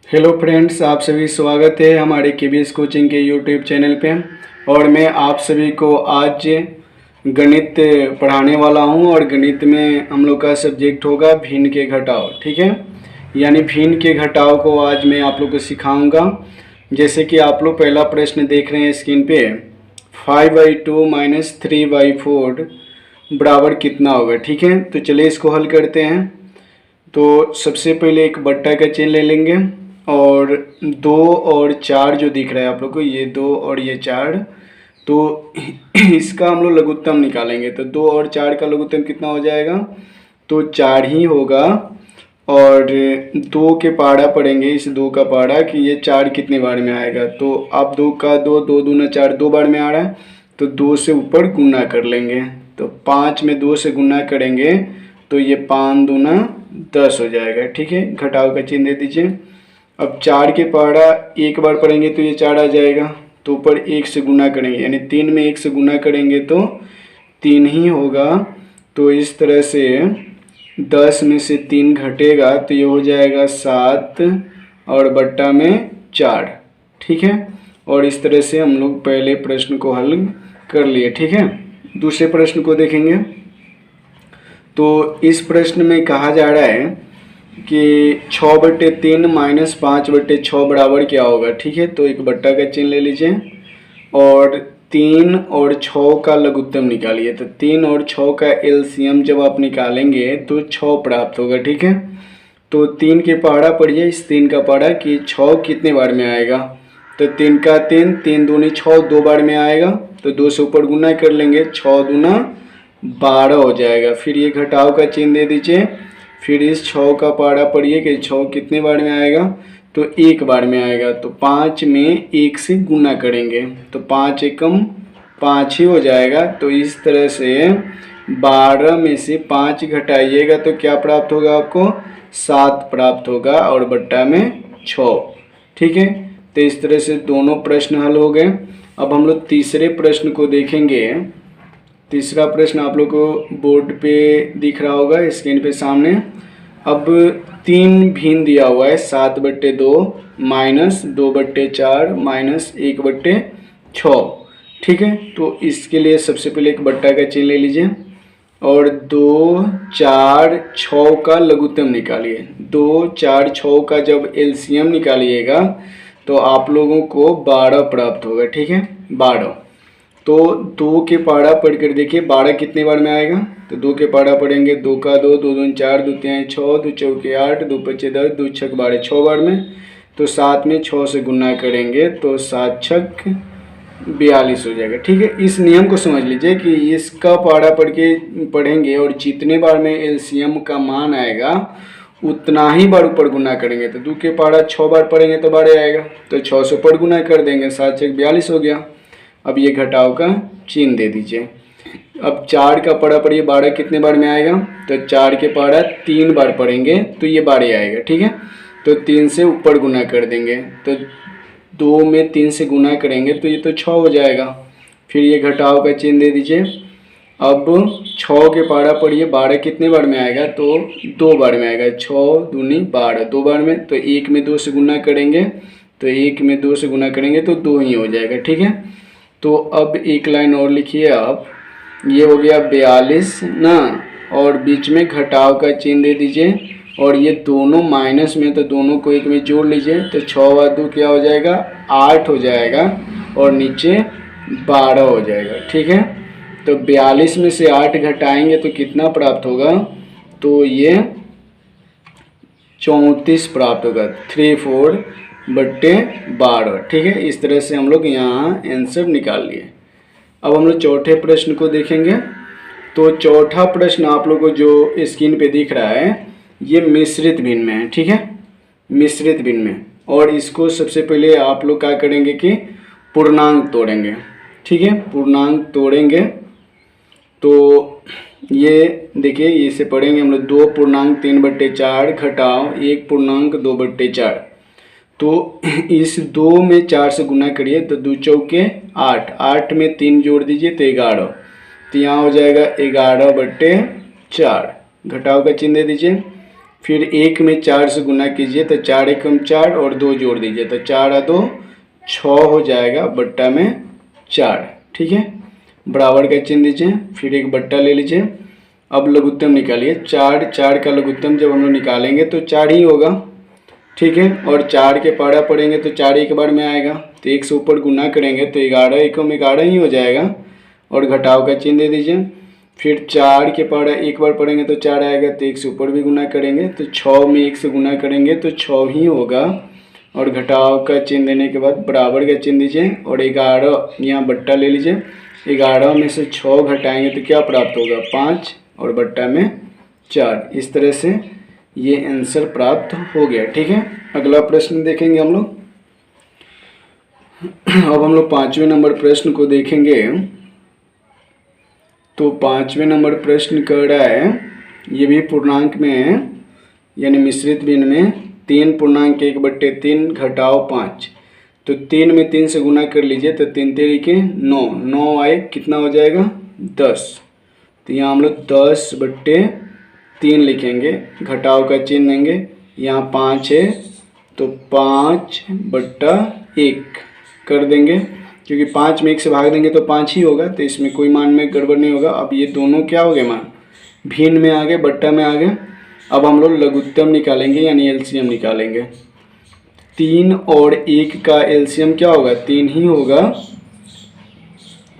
Hello friends, आप सभी स्वागत है हमारे केबीएस कोचिंग के यूट्यूब चैनल पे। और मैं आप सभी को आज गणित पढ़ाने वाला हूं और गणित में हम लोग का सब्जेक्ट होगा भिन्न के घटाव। ठीक है, यानी भिन्न के घटाव को आज मैं आप लोग को सिखाऊंगा। जैसे कि आप लोग पहला प्रश्न देख रहे हैं स्क्रीन पे, 5/2 माइनस 3/4 बराबर कितना होगा। ठीक है, तो चलिए इसको हल करते हैं। तो सबसे पहले एक बट्टा का चिन्ह ले लेंगे और 2 और 4 जो दिख रहा है आप लोग को, ये 2 और ये 4, तो इसका हम लोग लघुत्तम निकालेंगे। तो 2 और 4 का लघुत्तम कितना हो जाएगा, तो 4 ही होगा। और 2 के पहाड़ा पढ़ेंगे, इस 2 का पहाड़ा कि ये 4 कितने बार में आएगा। तो आप 2 का 2, 2 दूना 4, 2 बार में आ रहा है, तो 2 से ऊपर गुना कर लेंगे। तो 5 में 2 से गुना करेंगे तो ये 5 दूना 10 हो जाएगा। ठीक है, घटाव का चिन्ह दे दीजिए। अब 4 के पहाड़ा एक बार पढ़ेंगे तो ये 4 आ जाएगा, तो ऊपर 1 से गुना करेंगे, यानी 3 में 1 से गुना करेंगे तो 3 ही होगा। तो इस तरह से 10 में से 3 घटेगा तो ये हो जाएगा 7 और बट्टा में 4। ठीक है, और इस तरह से हम लोग पहले प्रश्न को हल कर लिए। ठीक है, दूसरे प्रश्न को देखेंगे। तो इस प्रश्न में कहा जा रहा है कि 6/3 माइनस 5/6 बराबर क्या होगा। ठीक है, तो एक बट्टा का चिन्ह ले लीजिए और 3 और 6 का लघुत्तम निकालिए। तो 3 और 6 का एलसीएम जब आप निकालेंगे तो 6 प्राप्त होगा। ठीक है, तो 3 के पहाड़ा पढ़िए, इस 3 का पहाड़ा कि 6 कितने बार में आएगा। तो 3 का 3, 3 दूनी 6, 2 बार में आएगा, तो 2 से ऊपर गुना कर लेंगे, 6 दूना 12 हो जाएगा। फिर ये घटाव का चिन्ह दे दीजिए। फिर इस 6 का पहाड़ा पढ़िए कि 6 कितने बार में आएगा, तो 1 बार में आएगा। तो 5 में 1 से गुना करेंगे, तो 5 एकम 5 ही हो जाएगा। तो इस तरह से 12 में से 5 घटाइएगा तो क्या प्राप्त होगा आपको, 7 प्राप्त होगा और बट्टा में 6। ठीक है, तो इस तरह से दोनों प्रश्न हल हो गए। अब हम लोग तीसरे प्रश्न को देखेंगे। तीसरा प्रश्न आप लोग को बोर्ड पे दिख रहा होगा, स्क्रीन पे सामने। अब 3 भिन्न दिया हुआ है, 7/2 माइनस 2/4 माइनस 1/6। ठीक है, तो इसके लिए सबसे पहले एक बट्टा का चिन्ह ले लीजिए और 2, 4, 6 का लघुत्तम निकालिए। 2, 4, 6 का जब एलसीएम निकालिएगा तो आप लोगों को 12 प्राप्त होगा। ठीक है, 12। तो 2 के पहाड़ा पढ़ कर देखिए 12 कितने बार में आएगा। तो 2 के पहाड़ा पढ़ेंगे, 2 का 2, 2 दूनी 4, 2 तिहाई 6, 2 चौके 8, 2 पचे 10, 2 छक 12, 6 बार में। तो 7 में 6 से गुना करेंगे तो 7 छक 42 हो जाएगा। ठीक है, इस नियम को समझ लीजिए कि इसका पहाड़ा पढ़ेंगे और जितने बार में एलसीएम का मान आएगा उतना ही बार ऊपर गुना करेंगे। तो 2 के पहाड़ा 6 बार पढ़ेंगे तो 12 आएगा, तो 6 से ऊपर गुना कर देंगे, 7 छक 42 हो गया। अब ये घटाव का चिन्ह दे दीजिए। अब 4 का पहाड़ा पढ़िए, 12 कितने बार में आएगा। तो 4 के पहाड़ा 3 बार पढ़ेंगे तो ये 12 आएगा। ठीक है, तो 3 से ऊपर गुना कर देंगे, तो 2 में 3 से गुना करेंगे तो ये तो 6 हो जाएगा। फिर ये घटाव का चिन्ह दे दीजिए। अब 6 के पहाड़ा पढ़िए, 12 कितने बार में आएगा, तो 2 बार में आएगा, 6 दूनी 12, 2 बार में। तो 1 में 2 से गुना करेंगे, तो 1 में 2 से गुना करेंगे तो 2 ही हो जाएगा। ठीक है, तो अब एक लाइन और लिखिए आप, ये हो गया 42 ना, और बीच में घटाव का चिन्ह दे दीजिए। और ये दोनों माइनस में, तो दोनों को एक में जोड़ लीजिए, तो 6 व 2 क्या हो जाएगा, 8 हो जाएगा और नीचे 12 हो जाएगा। ठीक है, तो 42 में से 8 घटाएंगे तो कितना प्राप्त होगा, तो ये 34 प्राप्त होगा, 34/12। ठीक है, इस तरह से हम लोग यहाँ आंसर निकाल लिए। अब हम लोग चौथे प्रश्न को देखेंगे। तो चौथा प्रश्न आप लोग को जो स्क्रीन पे दिख रहा है ये मिश्रित भिन्न में है। ठीक है, मिश्रित भिन्न में, और इसको सबसे पहले आप लोग क्या करेंगे कि पूर्णांक तोड़ेंगे। ठीक है, पूर्णांक तोड़ेंगे तो ये देखिए, इसे पढ़ेंगे हम लोग, 2 पूर्णांक 3/4 घटाव 1 पूर्णांक 2/4। तो इस 2 में 4 से गुना करिए, तो 2 चौके 8, 8 में 3 जोड़ दीजिए तो 11। तो यहाँ हो जाएगा 11/4। घटाव का चिन्ह दे दीजिए। फिर 1 में 4 से गुना कीजिए तो 4 एकम 4 और 2 जोड़ दीजिए तो 4 और 2 6 हो जाएगा, बट्टा में 4। ठीक है, बराबर का चिन्ह दीजिए, फिर एक बट्टा ले लीजिए। अब लघुत्तम निकालिए। 4 का लघुत्तम जब हम लोग निकालेंगे तो 4 ही होगा। ठीक है, और 4 के पारा पड़ेंगे तो 4 एक बार में आएगा, तो 1 से ऊपर गुना करेंगे तो 11 एकम 11 ही हो जाएगा, और घटाव का चिन्ह दे दीजिए। फिर 4 के पारा एक बार पढ़ेंगे तो 4 आएगा, तो 1 से ऊपर भी गुना करेंगे तो 6 में 1 से गुना करेंगे तो 6 ही होगा, और घटाव का चिन्ह देने के बाद बराबर का चिन्ह दीजिए, और 11 यहाँ बट्टा ले लीजिए। 11 में से 6 घटाएंगे तो क्या प्राप्त होगा, 5, और बट्टा में 4। इस तरह से ये आंसर प्राप्त हो गया। ठीक है, अगला प्रश्न देखेंगे हम लोग। अब हम लोग 5वें नंबर प्रश्न को देखेंगे। तो 5वें नंबर प्रश्न कह रहा है, ये भी पूर्णांक में है, यानी मिश्रित भिन्न में 3.1/3 घटाव 5। तो 3 में 3 से गुना कर लीजिए तो 3 3 9, 9 आए कितना हो जाएगा, 10। तो यहाँ हम लोग 10/3 लिखेंगे, घटाव का चिन्ह देंगे। यहाँ 5 है तो 5/1 कर देंगे, क्योंकि 5 में 1 से भाग देंगे तो 5 ही होगा, तो इसमें कोई मान में गड़बड़ नहीं होगा। अब ये दोनों क्या हो गए, मान भिन्न में आ गए, बट्टा में आ गए। अब हम लोग लघुत्तम निकालेंगे, यानी एलसीएम निकालेंगे। 3 और 1 का एलसीएम क्या होगा, 3 ही होगा।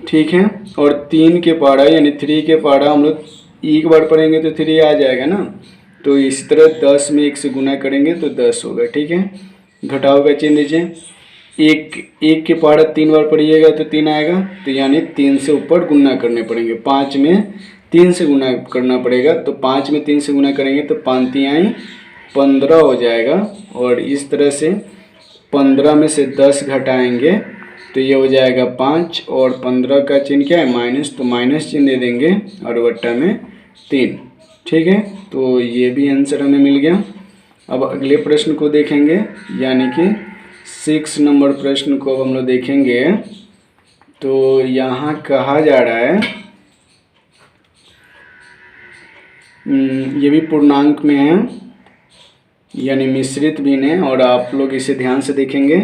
ठीक है, और 3 के पारा यानी 3 के पारा हम लोग एक बार पढ़ेंगे तो 3 आ जाएगा ना, तो इस तरह 10 में 1 से गुना करेंगे तो 10 होगा। ठीक है, घटाव का चिन्ह दीजिए। एक के पारा 3 बार पढ़िएगा तो 3 आएगा, तो यानी 3 से ऊपर गुना करने पड़ेंगे। 5 में 3 से गुना करना पड़ेगा, तो 5 में 3 से गुना करेंगे तो 5 3 15 हो जाएगा, और इस तरह से 15 में से 10 घटाएंगे तो ये हो जाएगा 5, और 15 का चिन्ह क्या है, माइनस, तो माइनस चिन्ह दे देंगे, और बट्टा में 3। ठीक है, तो ये भी आंसर हमें मिल गया। अब अगले प्रश्न को देखेंगे, यानी कि 6 नंबर प्रश्न को अब हम लोग देखेंगे। तो यहाँ कहा जा रहा है, ये भी पूर्णांक में है, यानी मिश्रित भिन्न है, और आप लोग इसे ध्यान से देखेंगे।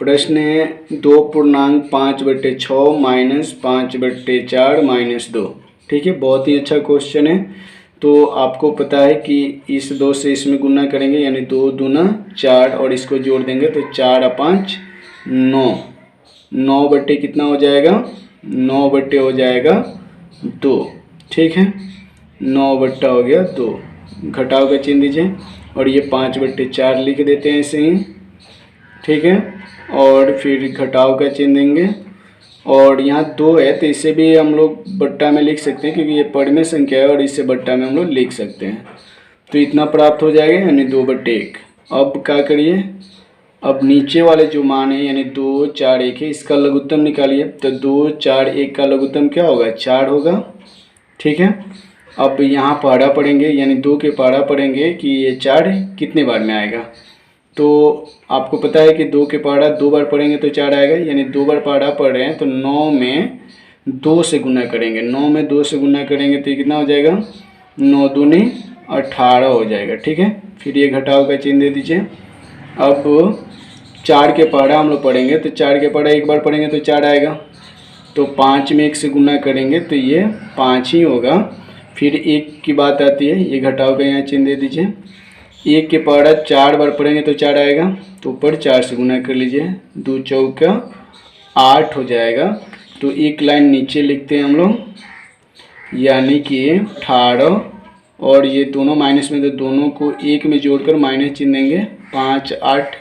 प्रश्न है 2.5/6 माइनस 5/4 माइनस 2। ठीक है, बहुत ही अच्छा क्वेश्चन है। तो आपको पता है कि इस 2 से इसमें गुना करेंगे, यानी 2 दूना 4, और इसको जोड़ देंगे तो 4 और 5 9, 9 बट्टे कितना हो जाएगा, 9 बट्टे हो जाएगा 2। ठीक है, 9 बट्टा हो गया 2, घटाव का चिन्ह दीजिए, और ये 5/4 लिख देते हैं ऐसे ही। ठीक है, और फिर घटाव का चिन्ह देंगे, और यहाँ 2 है तो इसे भी हम लोग बट्टा में लिख सकते हैं, क्योंकि ये परिमेय संख्या है, और इसे बट्टा में हम लोग लिख सकते हैं। तो इतना प्राप्त हो जाएगा, यानी 2/1। अब क्या करिए, अब नीचे वाले जो मान है, यानी 2 4 1 है, इसका लघुत्तम निकालिए। तो 2 4 1 का लघुत्तम क्या होगा, 4 होगा। ठीक है, अब यहाँ पारा पढ़ेंगे, यानी 2 के पारा पढ़ेंगे कि ये 4 कितने बार में आएगा। तो आपको पता है कि 2 के पारा 2 बार पढ़ेंगे तो 4 आएगा, यानी 2 बार पारा पढ़ रहे हैं तो 9 में 2 से गुना करेंगे। 9 में 2 से गुना करेंगे तो कितना हो जाएगा, 9 दूनी 18 हो जाएगा। ठीक है, फिर ये घटाव का चिन्ह दे दीजिए। अब 4 के पारा हम लोग पढ़ेंगे, तो 4 के पारा एक बार पढ़ेंगे तो 4 आएगा, तो 5 में 1 से गुना करेंगे तो ये 5 ही होगा। फिर 1 की बात आती है, ये घटाव का यहाँ चिन्ह दे दीजिए। 1 के पारा 4 बार पढ़ेंगे तो 4 आएगा, तो ऊपर 4 से गुना कर लीजिए, 2 चौका 8 हो जाएगा। तो एक लाइन नीचे लिखते हैं हम लोग, यानी कि 18, और ये दोनों माइनस में, तो दोनों को 1 में जोड़कर माइनस चिन्ह देंगे। 5 8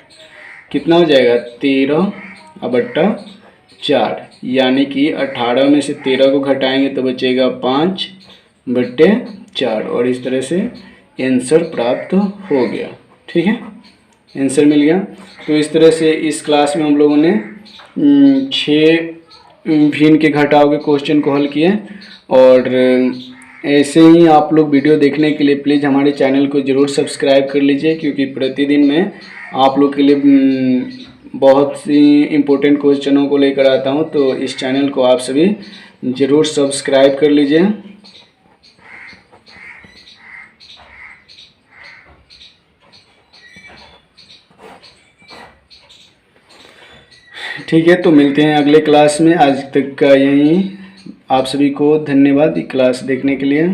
कितना हो जाएगा, 13/4, यानी कि 18 में से 13 को घटाएंगे तो बचेगा 5/4, और इस तरह से आंसर प्राप्त हो गया। ठीक है, आंसर मिल गया। तो इस तरह से इस क्लास में हम लोगों ने 6 भिन्न के घटाव के क्वेश्चन को हल किए, और ऐसे ही आप लोग वीडियो देखने के लिए प्लीज़ हमारे चैनल को ज़रूर सब्सक्राइब कर लीजिए, क्योंकि प्रतिदिन मैं आप लोग के लिए बहुत सी इम्पोर्टेंट क्वेश्चनों को लेकर आता हूं। तो इस चैनल को आप सभी ज़रूर सब्सक्राइब कर लीजिए। ठीक है, तो मिलते हैं अगले क्लास में। आज तक का यही, आप सभी को धन्यवाद क्लास देखने के लिए।